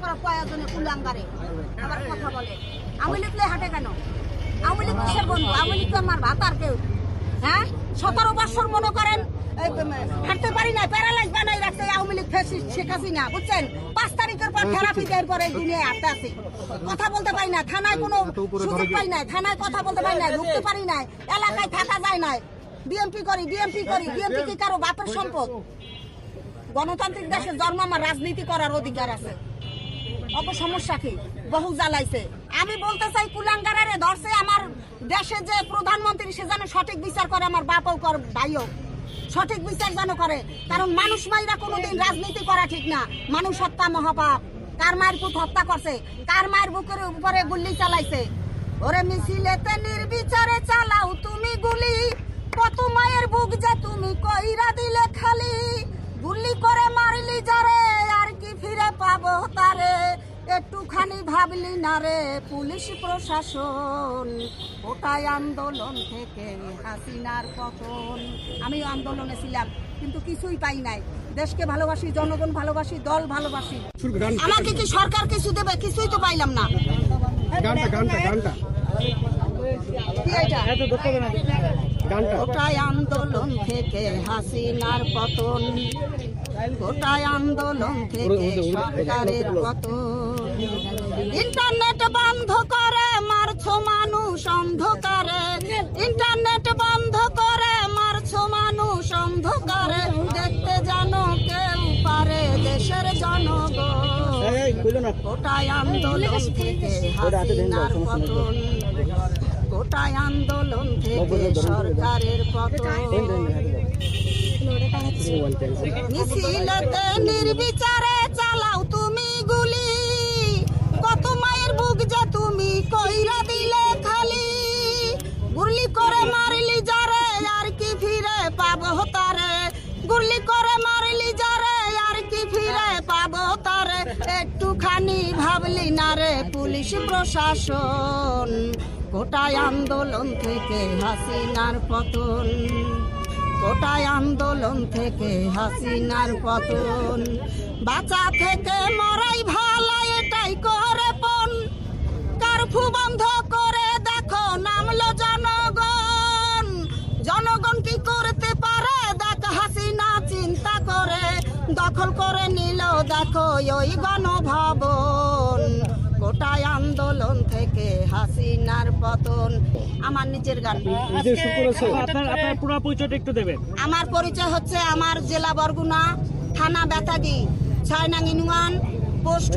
করা প্রয়োজনে কুলাঙ্গারে আবার কথা বলে। আওয়ামী লীগলে হাঁটে কেন? আওয়ামী লীগ কিসের বন্ধু? আওয়ামী লীগ তো আমার ভাত আর কেউ। হ্যাঁ, 17 বছর মনে করেন হাঁটতে পারি না, প্যারালাইজ বানাই রাখছে আওয়ামী লীগ ফ্যাসিস্ট শেখ হাসিনা, বুঝছেন? 5 তারিখের পর থেরাপি দেওয়ার পরে দুনিয়ায় হাঁটতে আসি, কথা বলতে পারি না, থানায় কোনো সুযোগ পাই না, থানায় কথা বলতে পারি না, ঢুকতে পারি না, এলাকায় থাকা যায় না। বিএমপি করি, বিএমপি কি কারো বাপের সম্পদ? গণতান্ত্রিক দেশে জন্ম, আমার রাজনীতি করার অধিকার আছে। অত সমস্যা কি? বহু জ্বালাইছে। আমি বলতে চাই কুলাঙ্গারে ধরছে আমার দেশে যে প্রধানমন্ত্রী, সে যেন সঠিক বিচার করে, আমার বাপও কর, ভাইও সঠিক বিচার যেন করে। কারণ মানুষ মাইরা কোনোদিন রাজনীতি করা ঠিক না। মানুষ হত্যা মহাপাপ। কার মায়ের পুত হত্যা করছে, কার মায়ের বুকের উপরে গুলি চালাইছে। ওরে মিছিলেতে নির্বিচারে চালাও তুমি গুলি, কত মায়ের বুক যে তুমি কইরা দিলে খালি। গুলি করে মারলি যারে, আর কি ফিরে পাবো তারে? একটুখানি ভাবলি না রে পুলিশ প্রশাসন? ওটাই আন্দোলন থেকে হাসিনার পতন। আমিও আন্দোলনে ছিলাম, কিন্তু কিছুই পাই নাই। দেশকে ভালোবাসি, জনগণ ভালোবাসি, দল ভালোবাসি। আমাকে কি সরকার কিছু দেবে? কিছুই তো পাইলাম না। ওটাই আন্দোলন থেকে হাসিনার পতন, ওটাই আন্দোলন থেকে সরকারের পতন। ইন্টারনেট বন্ধ করে মারছো মানুষ অন্ধকারে, ইন্টারনেট বন্ধ করে মারছো মানুষ অন্ধকারে। দেখতে জানো কেউ পারে দেশের জনগণ? ওটাই আন্দোলন থেকে হাসিনার পতন, ওটাই আন্দোলন থেকে সরকারের পতন। মিছিলেতে নির্বিচারে চালাও তুমি গুলি, কত মায়ের বুক যে তুমি কইরা দিলে খালি। গুলি করে মারলি যারে, আর কি ফিরে পাবো তারে? গুলি করে মারলি যারে, আর কি ফিরে পাবো তারে? একটুখানি ভাবলি না রে পুলিশ প্রশাসন? গোটাই আন্দোলন থেকে হাসিনার পতন, গোটাই আন্দোলন থেকে হাসিনার পতন। বাঁচা থেকে মরাই ভালো, এটাই করে পণ। কারফু বন্ধ করে দেখো নামলো জনগণ। জনগণ কি করতে পারে দেখ হাসিনা চিন্তা করে। দখল করে নিল দেখো ওই গণভবন। গোটাই আন্দোলন থেকে হাসিনার পতন। আমার নিজের গান। আপনার পুরো পরিচয়টা একটু দেবেন। আমার পরিচয় হচ্ছে, আমার জেলা বরগুনা, থানা বেতাগী, 6 নং ইউনিয়ন, পোস্ট